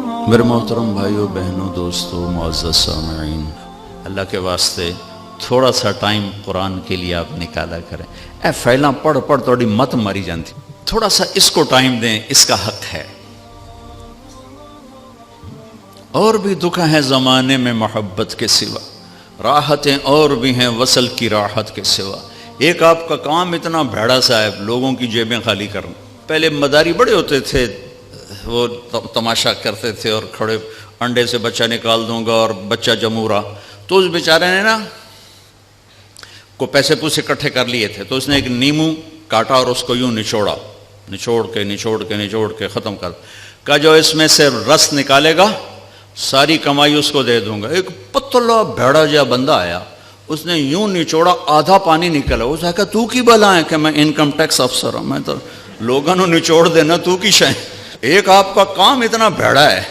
میرے محترم بھائیوں بہنوں دوستوں معزز سامعین، اللہ کے واسطے تھوڑا سا ٹائم قرآن کے لیے آپ نکالا کریں۔ اے فیلاں پڑھ پڑھ توڑی مت ماری جانتی، تھوڑا سا اس کو ٹائم دیں، اس کا حق ہے۔ اور بھی دکھ ہیں زمانے میں محبت کے سوا، راحتیں اور بھی ہیں وصل کی راحت کے سوا۔ ایک آپ کا کام اتنا بھیڑا سا ہے، لوگوں کی جیبیں خالی کرنا۔ پہلے مداری بڑے ہوتے تھے، وہ تماشا کرتے تھے اور کھڑے انڈے سے بچہ نکال دوں گا اور بچہ جمورا، تو اس بیچارے نے نا کو پیسے پوسے اکٹھے کر لیے تھے، تو اس نے ایک نیمو کاٹا اور اس کو یوں نچوڑا، نچوڑ کے ختم کر، کہا جو اس میں سے رس نکالے گا ساری کمائی اس کو دے دوں گا۔ ایک پتلا بھیڑا جا بندہ آیا، اس نے یوں نچوڑا، آدھا پانی نکلا۔ اس نے کہا تو کی بلا ہے کہ میں انکم ٹیکس افسر ہوں، میں تو لوگوں نے نچوڑ دینا، تو کی شے۔ ایک آپ کا کام اتنا بھیڑا ہے،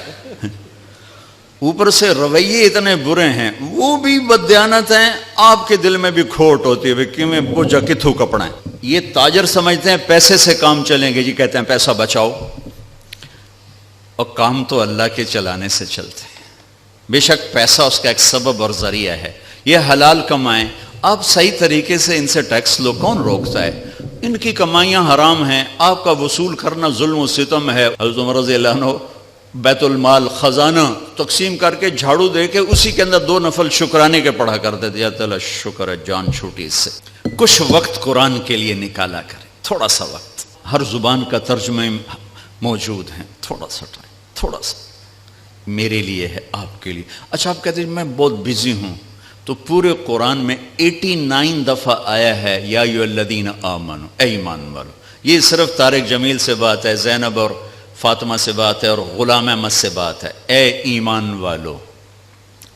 اوپر سے رویے اتنے برے ہیں، وہ بھی بددیانت ہیں، آپ کے دل میں بھی کھوٹ ہوتی ہے کہ میں بوجھا کتھو کپڑا ہے۔ یہ تاجر سمجھتے ہیں پیسے سے کام چلیں گے، جی کہتے ہیں پیسہ بچاؤ، اور کام تو اللہ کے چلانے سے چلتے ہیں۔ بے شک پیسہ اس کا ایک سبب اور ذریعہ ہے، یہ حلال کمائیں، آپ صحیح طریقے سے ان سے ٹیکس لو، کون روکتا ہے؟ ان کی کمائیاں حرام ہیں، آپ کا وصول کرنا ظلم و ستم ہے۔ حضرت عمر رضی اللہ عنہ بیت المال خزانہ تقسیم کر کے جھاڑو دے کے اسی کے اندر 2 نفل شکرانے کے پڑھا کرتے تھے، یا تعالیٰ شکر ہے جان چھوٹی اس سے۔ کچھ وقت قرآن کے لیے نکالا کریں، تھوڑا سا وقت، ہر زبان کا ترجمہ موجود ہے، تھوڑا سا ٹائم، تھوڑا سا میرے لیے ہے، آپ کے لیے۔ اچھا آپ کہتے ہیں میں بہت بزی ہوں، تو پورے قرآن میں 89 دفعہ آیا ہے یا ایھا الذین آمنوا، اے ایمان والو۔ یہ صرف طارق جمیل سے بات ہے، زینب اور فاطمہ سے بات ہے، اور غلام احمد سے بات ہے، اے ایمان والو۔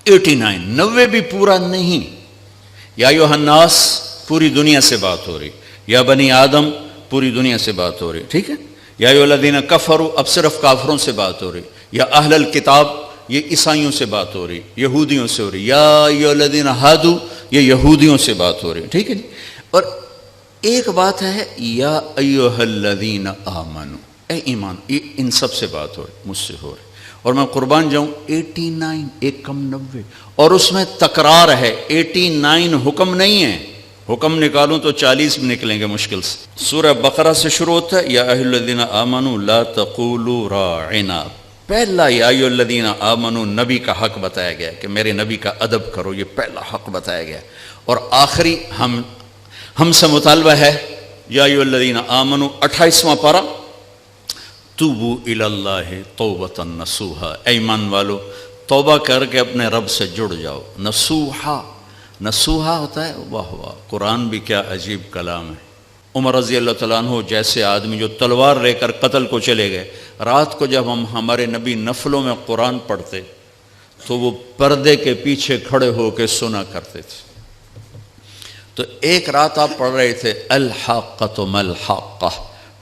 89، 90 بھی پورا نہیں۔ یا ایھا الناس پوری دنیا سے بات ہو رہی، یا بنی آدم پوری دنیا سے بات ہو رہی، ٹھیک ہے۔ یا ایھا الذین کفروا اب صرف کافروں سے بات ہو رہی، یا اہل الکتاب یہ عیسائیوں سے بات ہو رہی، یہودیوں سے ہو رہی، یا ایھا الذین ھادوا یہ یہودیوں سے بات ہو رہی، ٹھیک ہے جی۔ اور ایک بات ہے یا ایھا الذین آمنوا، اے ایمان، یہ ان سب سے بات ہو رہی، مجھ سے ہو رہی۔ اور میں قربان جاؤں 89 ایک کم 90، اور اس میں تکرار ہے، 89 حکم نہیں ہے، حکم نکالوں تو 40 بھی نکلیں گے مشکل سے۔ سورہ بقرہ سے شروع ہوتا ہے یا ایھا الذین آمنوا لا تقولوا راعنا، پہلا یا ایھا الذین آمنوا نبی کا حق بتایا گیا کہ میرے نبی کا ادب کرو، یہ پہلا حق بتایا گیا، اور آخری ہم سے مطالبہ ہے یا ایھا الذین آمنوا 28واں پارہ توبوا الی اللہ توبۃ نصوحا، اے ایمان والو توبہ کر کے اپنے رب سے جڑ جاؤ۔ نصوحا، نصوحا ہوتا ہے، واہ واہ، قرآن بھی کیا عجیب کلام ہے۔ عمر رضی اللہ تعالیٰ عنہ جیسے آدمی جو تلوار لے کر قتل کو چلے گئے، رات کو جب ہمارے نبی نفلوں میں قرآن پڑھتے تو وہ پردے کے پیچھے کھڑے ہو کے سنا کرتے تھے۔ تو ایک رات آپ پڑھ رہے تھے الحاقۃ ما الحاقۃ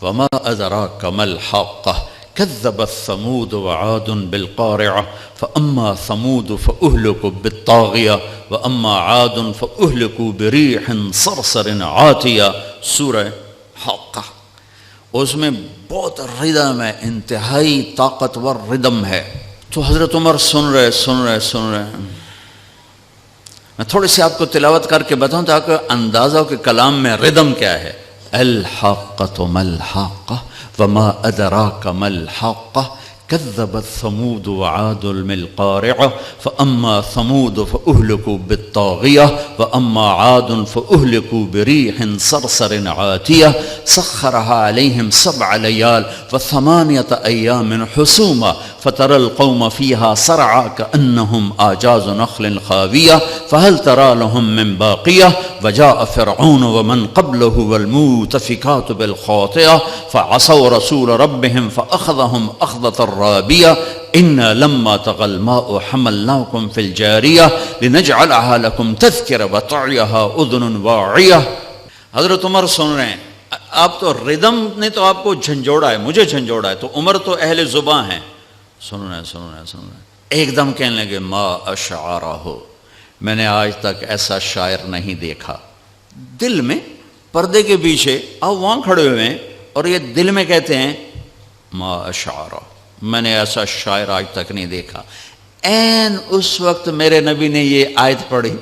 وما ادراک ما الحاقۃ كذبت ثمود وعاد بالقارعة فأما ثمود فأهلكوا بالطاغية وأما عاد فأهلكوا بريح صرصر عاتية، سورہ حاقہ۔ اس میں بہت ردم ہے، انتہائی طاقتور ردم ہے۔ تو حضرت عمر سن رہے۔ میں تھوڑی سی آپ کو تلاوت کر کے بتاؤں تاکہ اندازہ ہو کہ کلام میں ردم کیا ہے۔ الحاقۃ ما الحاقۃ وما ادراک ما الحاقۃ كذبت ثمود وعاد بالقارعة فأما ثمود فأهلكوا بالطاغية وأما عاد فأهلكوا بريح صرصر عاتية سخرها عليهم 7 ليال و8 أيام حسوما فترى القوم فيها صرعى كأنهم أعجاز نخل خاوية فهل ترى لهم من باقية وجاء فرعون ومن قبله والمؤتفكات بالخاطئة فعصوا رسول ربهم فأخذهم أخذة رابية إنا لما طغى الماء حملناكم في الجارية لنجعلها لكم تذكرة وتعيها أذن واعية۔ حضرت عمر سن رہے ہیں، آپ تو ردم نے تو آپ کو جھنجھوڑا ہے، مجھے جھنجھوڑا ہے، تو عمر تو اہل زباں ہیں، سن رہے ہیں۔ ایک دم کہنے لگے ما اشعرہ، میں نے آج تک ایسا شاعر نہیں دیکھا۔ دل میں پردے کے پیچھے آپ وہاں کھڑے ہوئے ہیں اور یہ دل میں کہتے ہیں ما اشعرہ، میں نے ایسا شاعر آج تک نہیں دیکھا۔ این اس وقت میرے نبی نے یہ آیت پڑھی،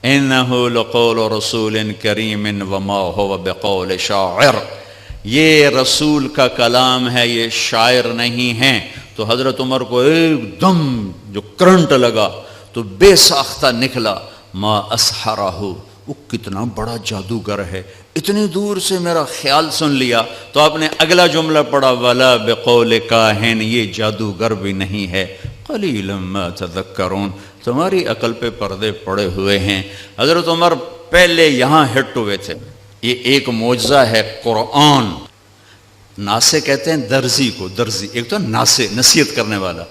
اِنَّهُ لَقَوْلُ رَسُولٍ كَرِيمٍ وَمَا هُوَ بِقَوْلِ شَاعِرٍ، یہ رسول کا کلام ہے، یہ شاعر نہیں ہیں۔ تو حضرت عمر کو ایک دم جو کرنٹ لگا تو بے ساختہ نکلا، ما اسحرہ، وہ کتنا بڑا جادوگر ہے، اتنی دور سے میرا خیال سن لیا۔ تو آپ نے اگلا جملہ پڑھا، ولا بقول کاہن، یہ جادوگر بھی نہیں ہے، قلیلا ما تذکرون، تمہاری عقل پہ پردے پڑے ہوئے ہیں۔ حضرت عمر پہلے یہاں ہٹ ہوئے تھے۔ یہ ایک معجزہ ہے قرآن۔ ناسے کہتے ہیں درزی کو، درزی ایک تو ناسے، نصیحت کرنے والا۔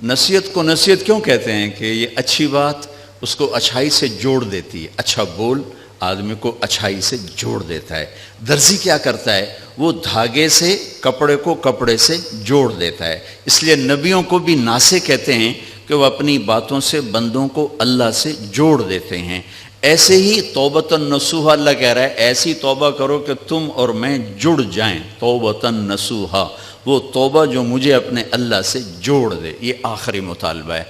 نصیحت کو نصیحت کیوں کہتے ہیں؟ کہ یہ اچھی بات اس کو اچھائی سے جوڑ دیتی ہے، اچھا بول آدمی کو اچھائی سے جوڑ دیتا ہے۔ درزی کیا کرتا ہے؟ وہ دھاگے سے کپڑے کو کپڑے سے جوڑ دیتا ہے۔ اس لیے نبیوں کو بھی ناسے کہتے ہیں کہ وہ اپنی باتوں سے بندوں کو اللہ سے جوڑ دیتے ہیں۔ ایسے ہی توبۃ نصوحا، اللہ کہہ رہا ہے ایسی توبہ کرو کہ تم اور میں جڑ جائیں، توبۃ نصوحا، وہ توبہ جو مجھے اپنے اللہ سے جوڑ دے۔ یہ آخری مطالبہ ہے۔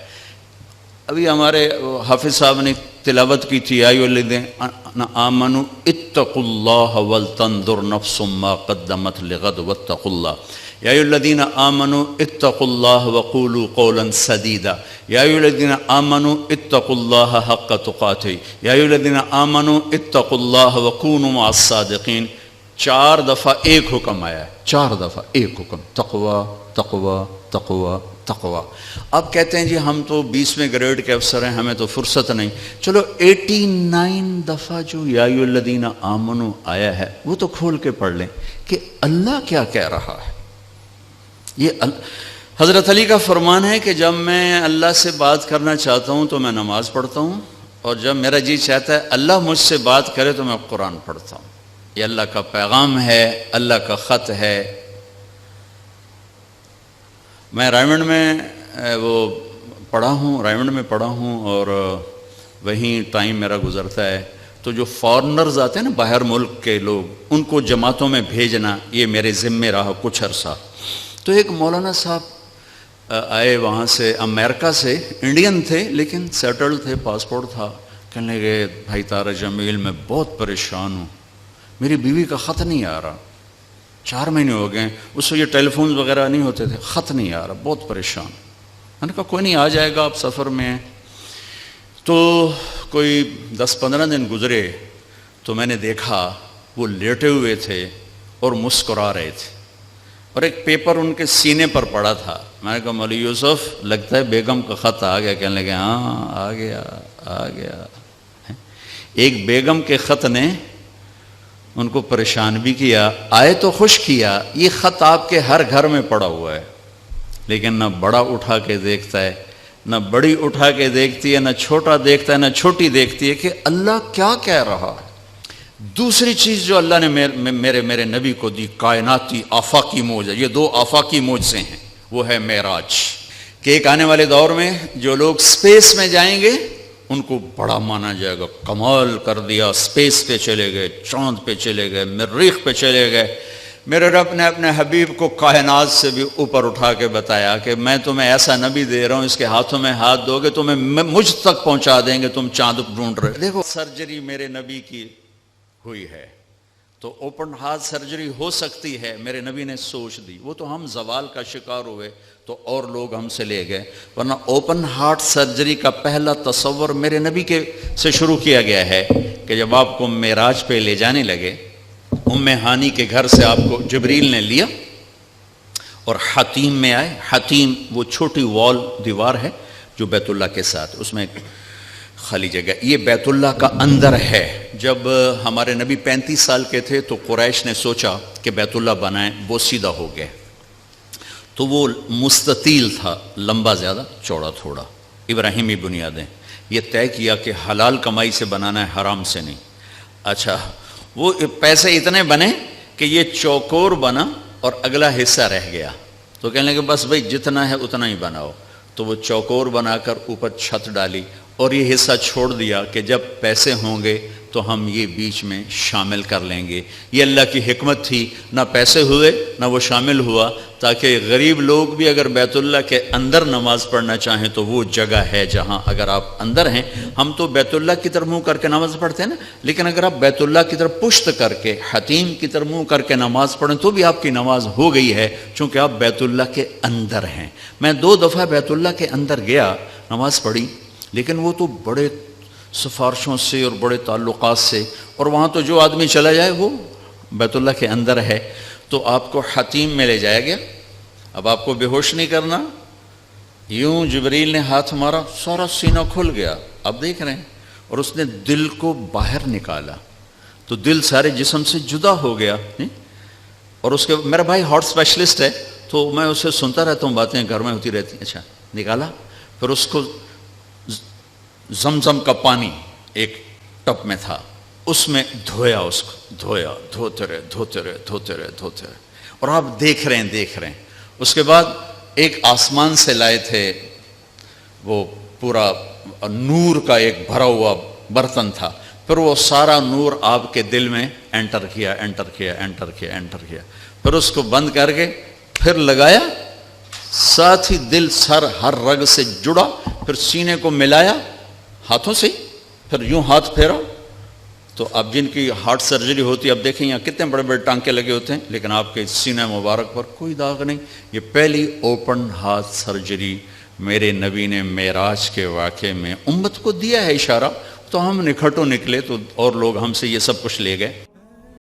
ابھی ہمارے حافظ صاحب نے تلاوت کی تھی، یا ایھا الذین آمنوا اتقوا اللہ ولتنظر نفس ما قدمت لغد واتقوا اللہ، یا ایھا الذین آمنوا اتقوا اللہ وقولوا قولا سدیدا، یا ایھا الذین آمنوا اتقوا اللہ حق تقاتہ، یا ایھا الذین آمنوا اتقوا اللہ وکونوا مع الصادقین۔ 4 دفعہ ایک حکم آیا ہے، 4 دفعہ ایک حکم، تقوی تقوی تقوی تقوی۔ اب کہتے ہیں جی ہم تو 20ویں گریڈ کے افسر ہیں، ہمیں تو فرصت نہیں۔ چلو 89 دفعہ جو یا ایھا الذین آمنوا آیا ہے وہ تو کھول کے پڑھ لیں کہ اللہ کیا کہہ رہا ہے۔ یہ حضرت علی کا فرمان ہے کہ جب میں اللہ سے بات کرنا چاہتا ہوں تو میں نماز پڑھتا ہوں، اور جب میرا جی چاہتا ہے اللہ مجھ سے بات کرے تو میں قرآن پڑھتا ہوں۔ یہ اللہ کا پیغام ہے، اللہ کا خط ہے۔ میں رائمنڈ میں رائمنڈ میں پڑھا ہوں اور وہیں ٹائم میرا گزرتا ہے۔ تو جو فارنرز آتے ہیں نا، باہر ملک کے لوگ، ان کو جماعتوں میں بھیجنا یہ میرے ذمے رہا کچھ عرصہ۔ تو ایک مولانا صاحب آئے وہاں سے، امریکہ سے، انڈین تھے لیکن سیٹلڈ تھے، پاسپورٹ تھا۔ کہنے لگے بھائی طارق جمیل میں بہت پریشان ہوں، میری بیوی کا خط نہیں آ رہا، 4 مہینے ہو گئے، اس وقت یہ ٹیلی فونز وغیرہ نہیں ہوتے تھے، خط نہیں آ رہا، بہت پریشان۔ میں نے کہا کوئی نہیں، آ جائے گا، آپ سفر میں ہیں۔ تو کوئی 10-15 دن گزرے تو میں نے دیکھا وہ لیٹے ہوئے تھے اور مسکرا رہے تھے، اور ایک پیپر ان کے سینے پر پڑا تھا۔ میں نے کہا مولوی یوسف لگتا ہے بیگم کا خط آ گیا۔ کہنے لگے ہاں آ گیا آ گیا۔ ایک بیگم کے خط نے ان کو پریشان بھی کیا، آئے تو خوش کیا۔ یہ خط آپ کے ہر گھر میں پڑا ہوا ہے، لیکن نہ بڑا اٹھا کے دیکھتا ہے، نہ بڑی اٹھا کے دیکھتی ہے، نہ چھوٹا دیکھتا ہے، نہ چھوٹی دیکھتی ہے کہ اللہ کیا کہہ رہا ہے۔ دوسری چیز جو اللہ نے میرے نبی کو دی، کائناتی آفاقی معجزہ، یہ 2 آفاقی معجزے ہیں، وہ ہے معراج، کہ ایک آنے والے دور میں جو لوگ سپیس میں جائیں گے ان کو بڑا مانا جائے گا، کمال کر دیا، سپیس پہ چلے گئے، چاند پہ چلے گئے، مریخ پہ چلے گئے۔ میرے رب نے اپنے حبیب کو کائنات سے بھی اوپر اٹھا کے بتایا کہ میں تمہیں ایسا نبی دے رہا ہوں، اس کے ہاتھوں میں ہاتھ دو گے تمہیں مجھ تک پہنچا دیں گے، تم چاند ڈھونڈ رہے۔ دیکھو سرجری میرے نبی کی ہوئی ہے تو اوپن ہارٹ سرجری ہو سکتی ہے، میرے نبی نے سوچ دی۔ وہ تو ہم زوال کا شکار ہوئے تو اور لوگ ہم سے لے گئے، ورنہ اوپن ہارٹ سرجری کا پہلا تصور میرے نبی سے شروع کیا گیا ہے کہ جب آپ کو معراج پہ لے جانے لگے، ام ہانی کے گھر سے آپ کو جبریل نے لیا اور حتیم میں آئے۔ حتیم وہ چھوٹی دیوار ہے جو بیت اللہ کے ساتھ، اس میں خالی جگہ، یہ بیت اللہ کا اندر ہے۔ جب ہمارے نبی 35 سال کے تھے تو قریش نے سوچا کہ بیت اللہ بنائیں، بوسیدہ ہو گئے، تو وہ مستطیل تھا، لمبا زیادہ چوڑا تھوڑا، ابراہیمی بنیادیں، یہ طے کیا کہ حلال کمائی سے بنانا ہے، حرام سے نہیں۔ اچھا وہ پیسے اتنے بنے کہ یہ چوکور بنا اور اگلا حصہ رہ گیا، تو کہنے لگے بس بھائی جتنا ہے اتنا ہی بناؤ، تو وہ چوکور بنا کر اوپر چھت ڈالی اور یہ حصہ چھوڑ دیا کہ جب پیسے ہوں گے تو ہم یہ بیچ میں شامل کر لیں گے۔ یہ اللہ کی حکمت تھی، نہ پیسے ہوئے نہ وہ شامل ہوا، تاکہ غریب لوگ بھی اگر بیت اللہ کے اندر نماز پڑھنا چاہیں تو وہ جگہ ہے جہاں اگر آپ اندر ہیں. ہم تو بیت اللہ کی طرف منہ کر کے نماز پڑھتے ہیں نا, لیکن اگر آپ بیت اللہ کی طرف پشت کر کے حتیم کی طرف منہ کر کے نماز پڑھیں تو بھی آپ کی نماز ہو گئی ہے, چونکہ آپ بیت اللہ کے اندر ہیں. میں 2 دفعہ بیت اللہ کے اندر گیا, نماز پڑھی, لیکن وہ تو بڑے سفارشوں سے اور بڑے تعلقات سے, اور وہاں تو جو آدمی چلا جائے وہ بیت اللہ کے اندر ہے. تو آپ کو حتیم میں لے جایا گیا. اب آپ کو بے ہوش نہیں کرنا, یوں جبریل نے ہاتھ مارا, سارا سینہ کھل گیا, آپ دیکھ رہے ہیں, اور اس نے دل کو باہر نکالا تو دل سارے جسم سے جدا ہو گیا. اور اس کے میرا بھائی ہارٹ اسپیشلسٹ ہے تو میں اسے سنتا رہتا ہوں, باتیں گھر میں ہوتی رہتی ہیں. اچھا نکالا, پھر اس کو زمزم کا پانی ایک ٹب میں تھا, اس میں دھویا, اس کو دھویا, دھوتے رہے, اور آپ دیکھ رہے ہیں. اس کے بعد ایک آسمان سے لائے تھے, وہ پورا نور کا ایک بھرا ہوا برتن تھا, پھر وہ سارا نور آپ کے دل میں انٹر کیا, پھر اس کو بند کر کے پھر لگایا, ساتھ ہی دل سر ہر رگ سے جڑا, پھر سینے کو ملایا ہاتھوں سے, پھر یوں ہاتھ پھیرا. تو اب جن کی ہارٹ سرجری ہوتی ہے, اب دیکھیں یہاں کتنے بڑے بڑے ٹانکے لگے ہوتے ہیں, لیکن آپ کے سینہ مبارک پر کوئی داغ نہیں. یہ پہلی اوپن ہارٹ سرجری میرے نبی نے معراج کے واقعے میں امت کو دیا ہے اشارہ. تو ہم نکھٹوں نکلے تو اور لوگ ہم سے یہ سب کچھ لے گئے.